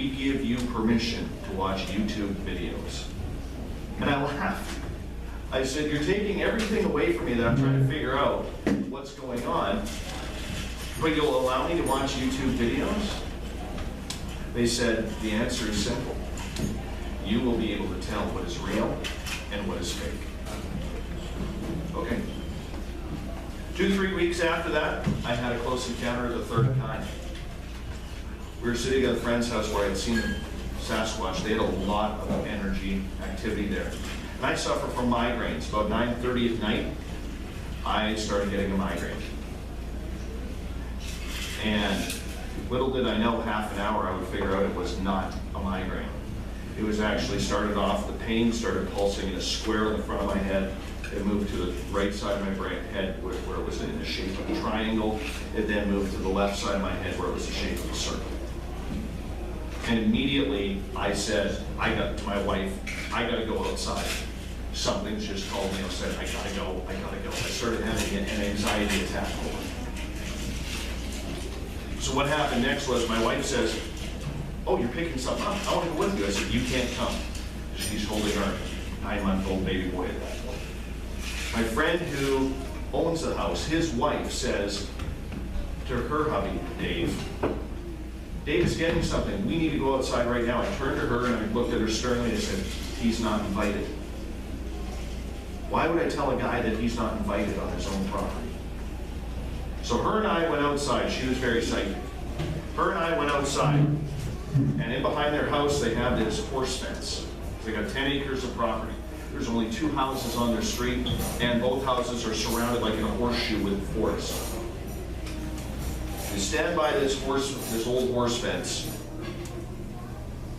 we give you permission to watch YouTube videos. And I laughed. I said, you're taking everything away from me that I'm trying to figure out what's going on, but you'll allow me to watch YouTube videos? They said, the answer is simple. You will be able to tell what is real and what is fake. Okay. 2-3 weeks after that, I had a close encounter of the third kind. We were sitting at a friend's house where I had seen Sasquatch. They had a lot of energy activity there. And I suffer from migraines. About 9:30 at night, I started getting a migraine. And little did I know, half an hour I would figure out it was not a migraine. It was actually started off, the pain started pulsing in a square in the front of my head. It moved to the right side of my head where it was in the shape of a triangle. It then moved to the left side of my head where it was the shape of a circle. And immediately I said, to my wife, I gotta go outside. Something's just called me. I said, I gotta go. I started having an anxiety attack. So what happened next was my wife says, oh, you're picking something up. I want to go with you. I said, you can't come. She's holding our 9-month-old baby boy at that point. My friend who owns the house, his wife says to her hubby, Dave is getting something. We need to go outside right now. I turned to her and I looked at her sternly and I said, he's not invited. Why would I tell a guy that he's not invited on his own property? So her and I went outside. She was very psychic. Her and I went outside, and in behind their house they have this horse fence. They got 10 acres of property. There's only 2 houses on their street, and both houses are surrounded like in a horseshoe with forest. They stand by this old horse fence,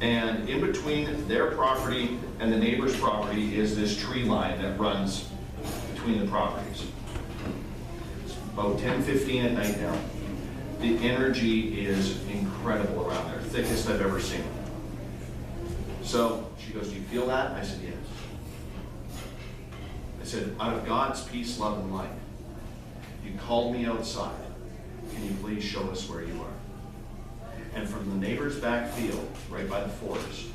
and in between their property and the neighbor's property is this tree line that runs between the properties. It's about 10:15 at night now. The energy is incredible around there, thickest I've ever seen. So she goes, do you feel that? I said, yes. I said, out of God's peace, love, and light, you called me outside. Can you please show us where you are? And from the neighbor's back field, right by the forest,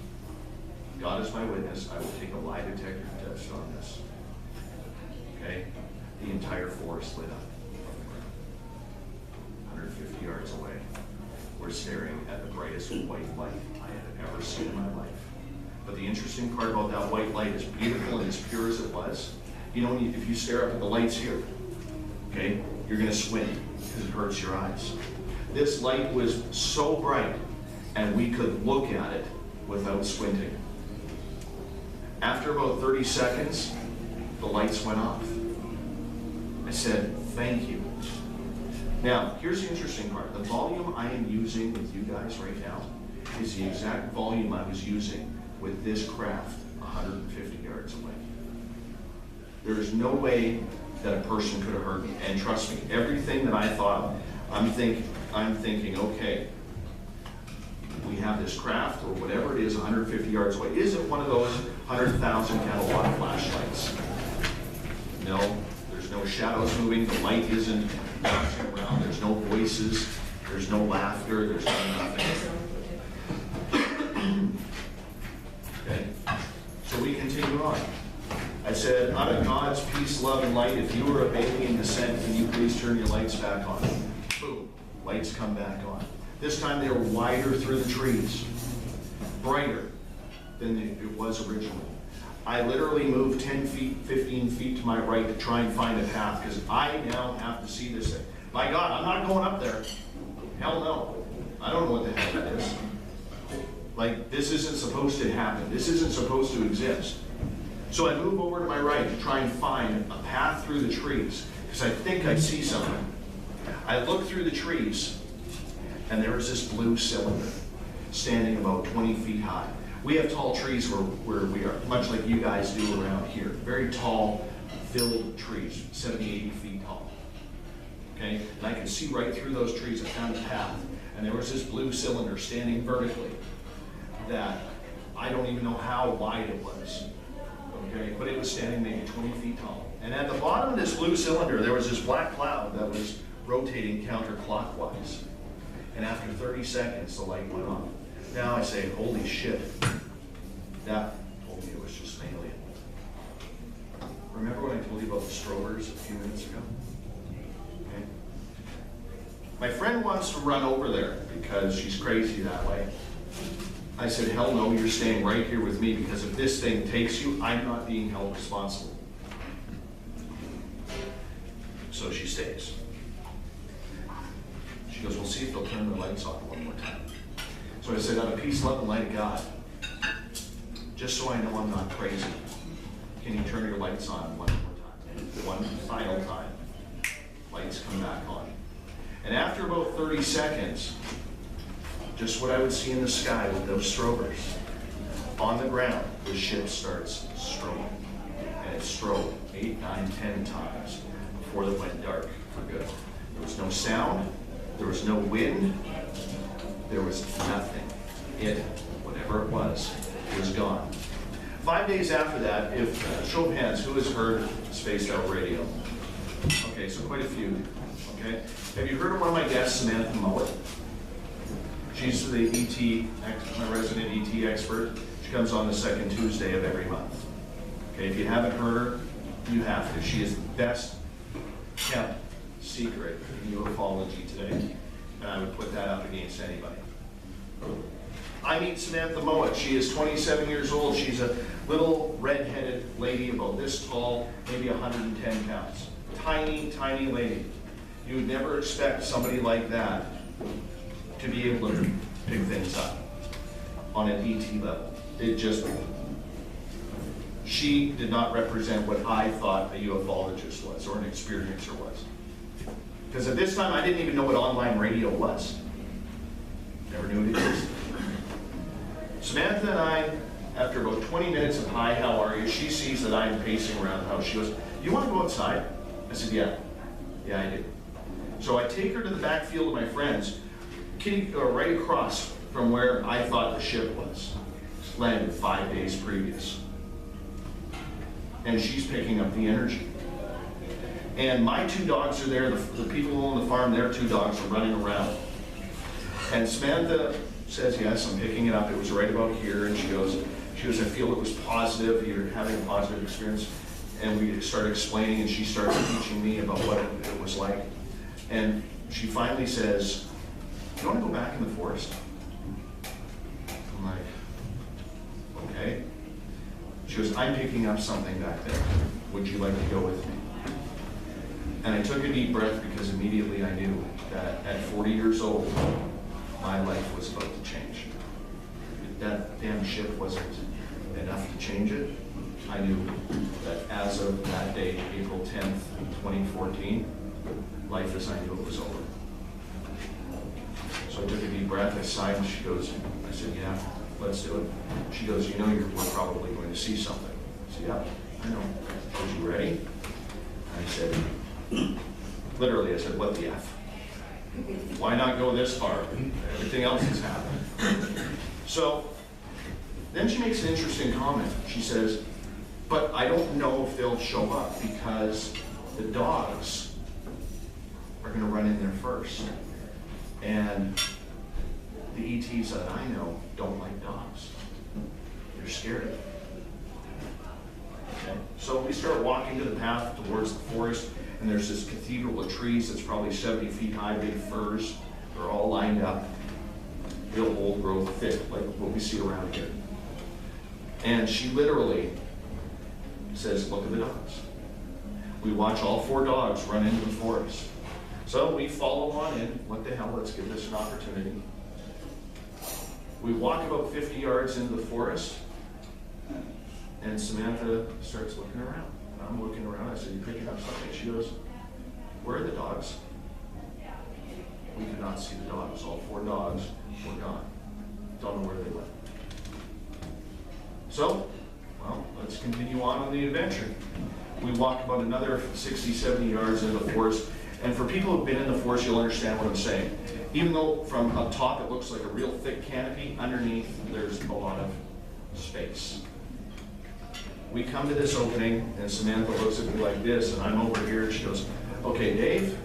God is my witness, I will take a lie detector test on this. Okay? The entire forest lit up. 150 yards away. We're staring at the brightest white light I had ever seen in my life. But the interesting part about that white light, as beautiful and as pure as it was, you know, if you stare up at the lights here, okay, you're going to squint because it hurts your eyes. This light was so bright, and we could look at it without squinting. After about 30 seconds, the lights went off. I said, thank you. Now, here's the interesting part. The volume I am using with you guys right now is the exact volume I was using with this craft 150 yards away. There is no way that a person could have heard me. And trust me, everything that I thought, I'm thinking, okay, we have this craft or whatever it is 150 yards away. Is it one of those 100,000 kilowatt flashlights? No, there's no shadows moving, the light isn't bouncing around, there's no voices, there's no laughter, there's no nothing. Okay, so we continue on. I said, out of God's peace, love, and light, if you were of alien descent, can you please turn your lights back on? Boom, lights come back on. This time they were wider through the trees, brighter than it was originally. I literally moved 10 feet, 15 feet to my right to try and find a path, because I now have to see this thing. My God, I'm not going up there. Hell no. I don't know what the hell that is. Like, this isn't supposed to happen. This isn't supposed to exist. So I move over to my right to try and find a path through the trees, because I think I see something. I look through the trees, and there is this blue cylinder standing about 20 feet high. We have tall trees where we are, much like you guys do around here. Very tall, filled trees, 70, 80 feet tall. Okay, and I can see right through those trees. I found a path, and there was this blue cylinder standing vertically that I don't even know how wide it was. Okay, but it was standing maybe 20 feet tall. And at the bottom of this blue cylinder, there was this black cloud that was rotating counterclockwise. And after 30 seconds, the light went off. Now I say, holy shit. That told me it was just an alien. Remember when I told you about the strobers a few minutes ago? Okay. My friend wants to run over there because she's crazy that way. I said, hell no, you're staying right here with me because if this thing takes you, I'm not being held responsible. So she stays. She goes, we'll see if they'll turn the lights on one more time. So I said, out of peace, love, and light of God, just so I know I'm not crazy, can you turn your lights on one more time? One final time. Lights come back on. And after about 30 seconds, just what I would see in the sky with those strobers, on the ground, the ship starts strobing. And it strobed 8, 9, 10 times before it went dark for good. There was no sound, there was no wind, there was nothing. It, whatever it was gone. 5 days after that, if, show of hands, who has heard spaced out radio? Okay, so quite a few, okay? Have you heard of one of my guests, Samantha Mowat? She's the my resident ET expert. She comes on the second Tuesday of every month. Okay, if you haven't heard her, you have to. She is the best kept secret in ufology today. And I would put that up against anybody. I meet Samantha Mowat. She is 27 years old. She's a little red-headed lady about this tall, maybe 110 pounds. Tiny, tiny lady. You would never expect somebody like that to be able to pick things up on an ET level. It just, she did not represent what I thought a ufologist was or an experiencer was. Because at this time, I didn't even know what online radio was. Never knew it existed. Samantha and I, after about 20 minutes of hi, how are you? She sees that I'm pacing around the house. She goes, you want to go outside? I said, yeah. Yeah, I do. So I take her to the backfield of my friends, right across from where I thought the ship was. Landed 5 days previous. And she's picking up the energy. And my 2 dogs are there, the people who own the farm, their 2 dogs are running around. And Samantha says, yes, I'm picking it up. It was right about here. And she goes, I feel it was positive. You're having a positive experience. And we started explaining, and she started teaching me about what it was like. And she finally says, do you want to go back in the forest? I'm like, okay. She goes, I'm picking up something back there. Would you like to go with me? And I took a deep breath because immediately I knew that at 40 years old, my life was about to change. If that damn ship wasn't enough to change it, I knew that as of that day, April 10th, 2014, life as I knew it was over. So I took a deep breath, I sighed, and she goes, I said, yeah, let's do it. She goes, you know we're probably going to see something. I said, yeah, I know. Are you ready? I said, literally, I said, what the F? Why not go this far? Everything else has happened. So then she makes an interesting comment. She says, but I don't know if they'll show up because the dogs are going to run in there first. And the ETs that I know don't like dogs. They're scared of them. Okay? So we start walking to the path towards the forest, and there's this cathedral of trees that's probably 70 feet high, big firs. They're all lined up, real old growth, thick, like what we see around here. And she literally says, look at the dogs. We watch all 4 dogs run into the forest. So we follow on in. What the hell, let's give this an opportunity. We walk about 50 yards into the forest, and Samantha starts looking around. And I'm looking around. I said, you picking up something? She goes, where are the dogs? We could not see the dogs. All 4 dogs were gone. Don't know where they went. So, well, let's continue on the adventure. We walk about another 60, 70 yards into the forest. And for people who've been in the forest, you'll understand what I'm saying. Even though from up top it looks like a real thick canopy, underneath there's a lot of space. We come to this opening, and Samantha looks at me like this, and I'm over here, and she goes, okay, Dave,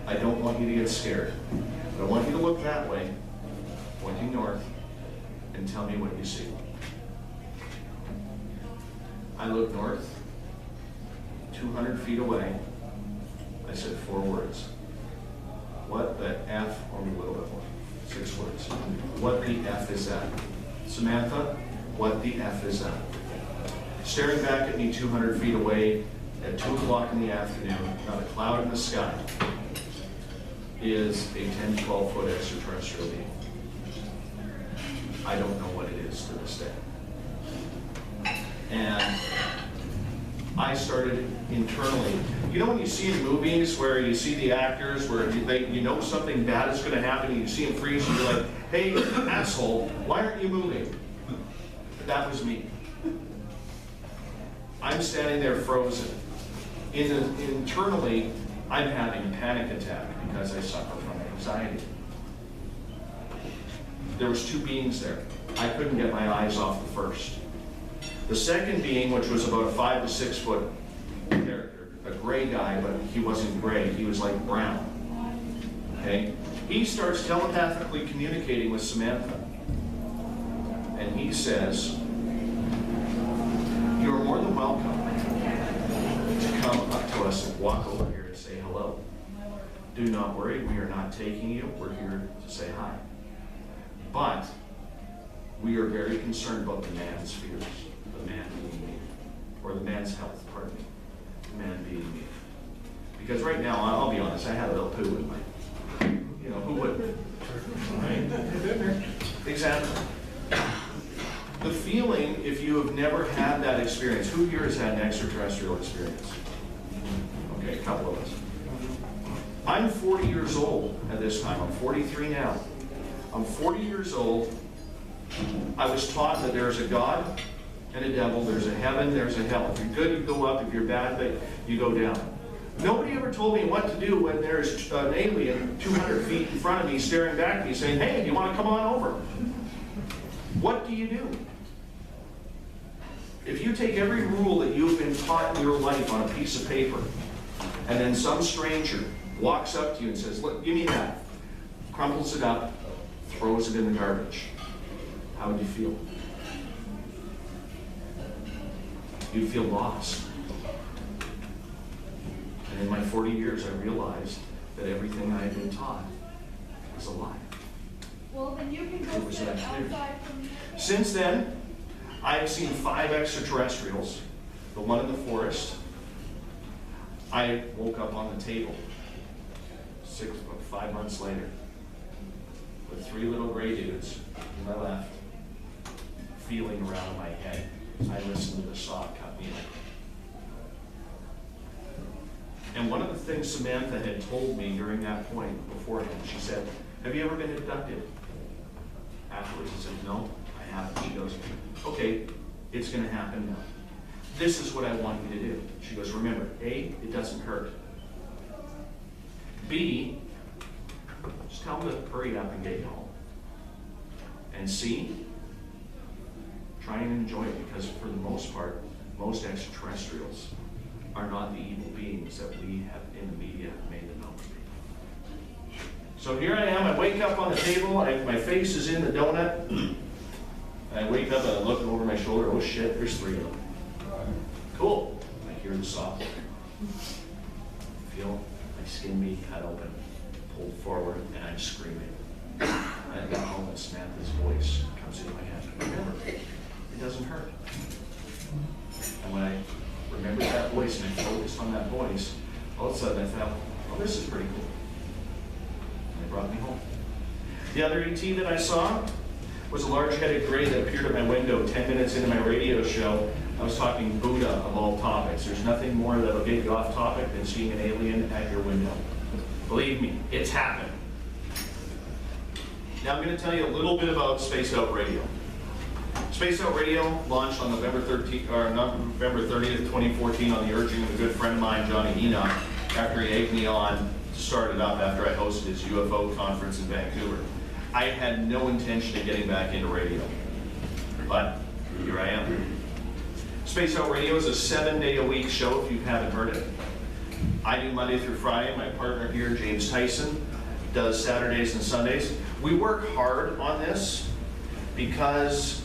I don't want you to get scared. But I want you to look that way, pointing north, and tell me what you see. I looked north, 200 feet away. I said 4 words. What the F, or a little bit more, 6 words. What the F is that? Samantha, what the F is that? Staring back at me 200 feet away at 2 o'clock in the afternoon, not a cloud in the sky, is a 10, 12 foot extraterrestrial being. I don't know what it is to this day. And I started internally. You know when you see in movies where you see the actors where you know something bad is going to happen and you see them freeze and you're like, hey, asshole, why aren't you moving? That was me. I'm standing there frozen. Internally, I'm having a panic attack because I suffer from anxiety. There was 2 beings there. I couldn't get my eyes off the first. The second being, which was about a 5 to 6 foot character, a gray guy, but he wasn't gray, he was like brown. Okay? He starts telepathically communicating with Samantha. And he says, "You are more than welcome to come up to us and walk over here and say hello. Do not worry, we are not taking you, we're here to say hi. But we are very concerned about the man's fears, the man being me, or the man's health, pardon me, the man being me. Because right now, I'll be honest, I had a little poo in my, you know, who wouldn't? Right? Exactly. The feeling, if you have never had that experience, who here has had an extraterrestrial experience? Okay, a couple of us. I'm 40 years old at this time. I'm 43 now. I'm 40 years old. I was taught that there's a God and a devil. There's a heaven, there's a hell. If you're good, you go up. If you're bad, you go down. Nobody ever told me what to do when there's an alien 200 feet in front of me staring back at me saying, hey, do you want to come on over? What do you do? If you take every rule that you've been taught in your life on a piece of paper, and then some stranger walks up to you and says, look, give me that, crumples it up, throws it in the garbage, how would you feel? You'd feel lost. And in my 40 years, I realized that everything I had been taught was a lie. Well, then you can go sit outside from here. Since then, I have seen 5 extraterrestrials, the one in the forest. I woke up on the table 5 months later with 3 little gray dudes to my left, feeling around my head. I listened to the saw cut me in. And one of the things Samantha had told me during that point beforehand, she said, have you ever been abducted? Afterwards, I said, no, I haven't. She goes, okay, it's going to happen now. This is what I want you to do. She goes, remember, A, it doesn't hurt. B, just tell them to hurry up and get you home. And C, try and enjoy it, because for the most part, most extraterrestrials are not the evil beings that we have in the media made them out to be. So here I am, I wake up on the table, my face is in the donut, and I wake up and I look over my shoulder, oh shit, there's 3 of them. Cool. I hear the saw. Feel my skin being cut open, pulled forward, and I'm screaming. And I got home and Samantha's voice comes into my head. Remember, it doesn't hurt. And when I remembered that voice and I focused on that voice, all of a sudden I thought, oh, this is pretty cool. And they brought me home. The other ET that I saw was a large-headed gray that appeared at my window 10 minutes into my radio show. I was talking Buddha of all topics. There's nothing more that'll get you off topic than seeing an alien at your window. Believe me, it's happened. Now I'm going to tell you a little bit about Space Out Radio. Space Out Radio launched on November 30th, 2014 on the urging of a good friend of mine, Johnny Enoch, after he egged me on to start it up after I hosted his UFO conference in Vancouver. I had no intention of getting back into radio, but here I am. Space Out Radio is a 7-day-a-week show, if you haven't heard it. I do Monday through Friday. My partner here, James Tyson, does Saturdays and Sundays. We work hard on this because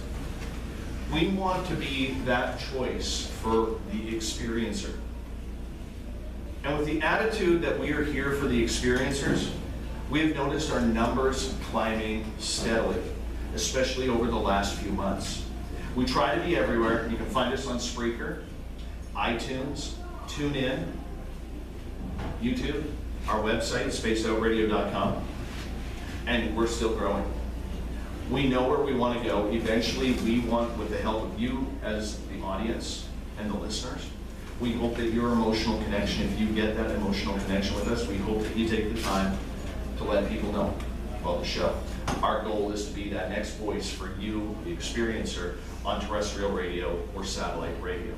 we want to be that choice for the experiencer. And with the attitude that we are here for the experiencers, we have noticed our numbers climbing steadily, especially over the last few months. We try to be everywhere. You can find us on Spreaker, iTunes, TuneIn, YouTube, our website, spacedoutradio.com, and we're still growing. We know where we want to go. Eventually, we want, with the help of you as the audience and the listeners, we hope that your emotional connection, if you get that emotional connection with us, we hope that you take the time to let people know about the show. Our goal is to be that next voice for you, the experiencer, on terrestrial radio or satellite radio.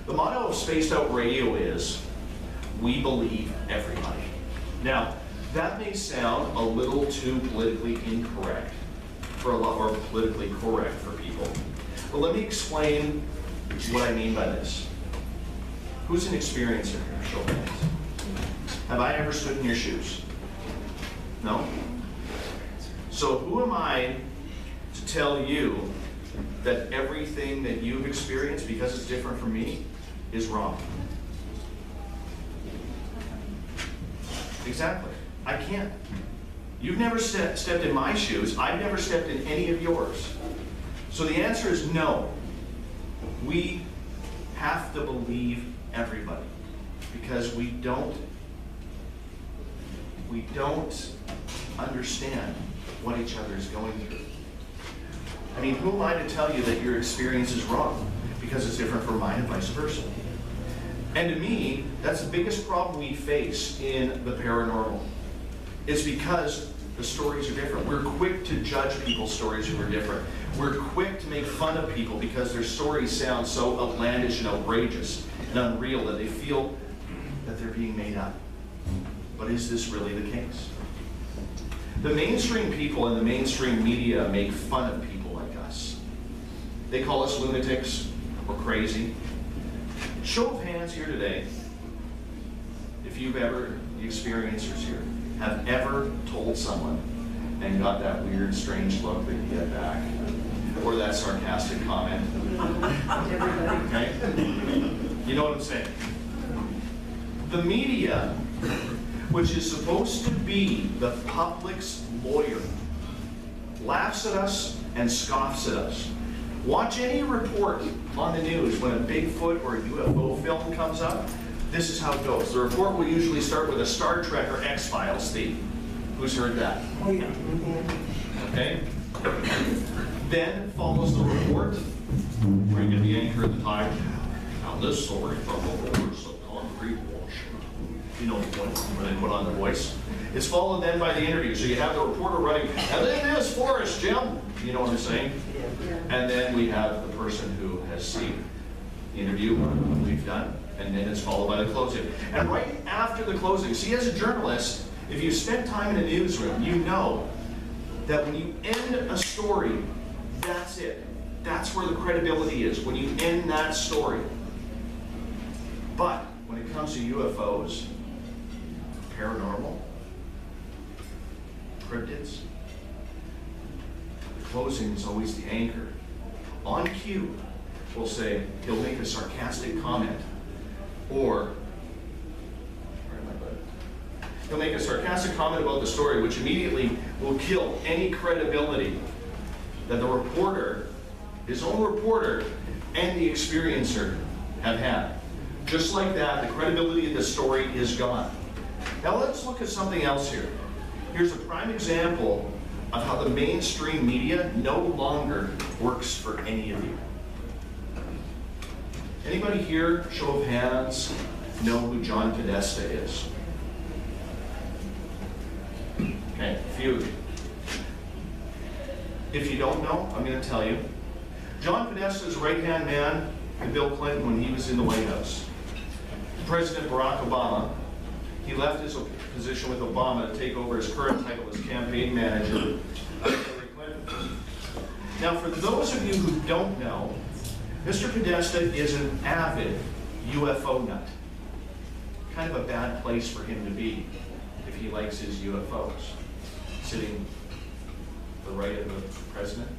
The motto of Spaced Out Radio is, we believe everybody. Now, that may sound a little too politically incorrect for a lot, or politically correct for people. But let me explain what I mean by this. Who's an experiencer here? Show of hands. Have I ever stood in your shoes? No? So who am I to tell you that everything that you've experienced, because it's different from me, is wrong? Exactly. I can't. You've never stepped in my shoes. I've never stepped in any of yours. So the answer is no. We have to believe everybody, because we don't understand what each other is going through. I mean, who am I to tell you that your experience is wrong because it's different from mine and vice versa? And to me, that's the biggest problem we face in the paranormal. It's because the stories are different. We're quick to judge people's stories who are different. We're quick to make fun of people because their stories sound so outlandish and outrageous and unreal that they feel that they're being made up. But is this really the case? The mainstream people and the mainstream media make fun of people like us. They call us lunatics or crazy. Show of hands here today, if you've ever, the experiencers here, have ever told someone and got that weird, strange look that you get back, or that sarcastic comment. Okay? You know what I'm saying? The media, which is supposed to be the public's lawyer, laughs at us and scoffs at us. Watch any report on the news when a Bigfoot or a UFO film comes up. This is how it goes. The report will usually start with a Star Trek or X-Files theme. Who's heard that? Oh, yeah. Okay? Then follows the report, where you get the anchor at the time. Now this story from the horrors of concrete washing. You know the voice, when they put on the voice. It's followed then by the interview. So you have the reporter running, and then this Forest, Jim. You know what I'm saying? And then we have the person who has seen the interview we've done, and then it's followed by the closing. And right after the closing, see, as a journalist, if you spend time in a newsroom, you know that when you end a story, that's it. That's where the credibility is, when you end that story. But when it comes to UFOs, paranormal, cryptids, the closing is always the anchor. On cue, we'll say, he'll make a sarcastic comment, or he'll make a sarcastic comment about the story, which immediately will kill any credibility that the reporter, his own reporter, and the experiencer have had. Just like that, the credibility of the story is gone. Now let's look at something else here. Here's a prime example of how the mainstream media no longer works for any of you. Anybody here, show of hands, know who John Podesta is? Okay, a few of you. If you don't know, I'm going to tell you. John Podesta is right-hand man to Bill Clinton when he was in the White House. President Barack Obama, he left his position with Obama to take over his current title as campaign manager of Hillary Clinton. Now, for those of you who don't know, Mr. Podesta is an avid UFO nut. Kind of a bad place for him to be if he likes his UFOs, sitting the right of the president?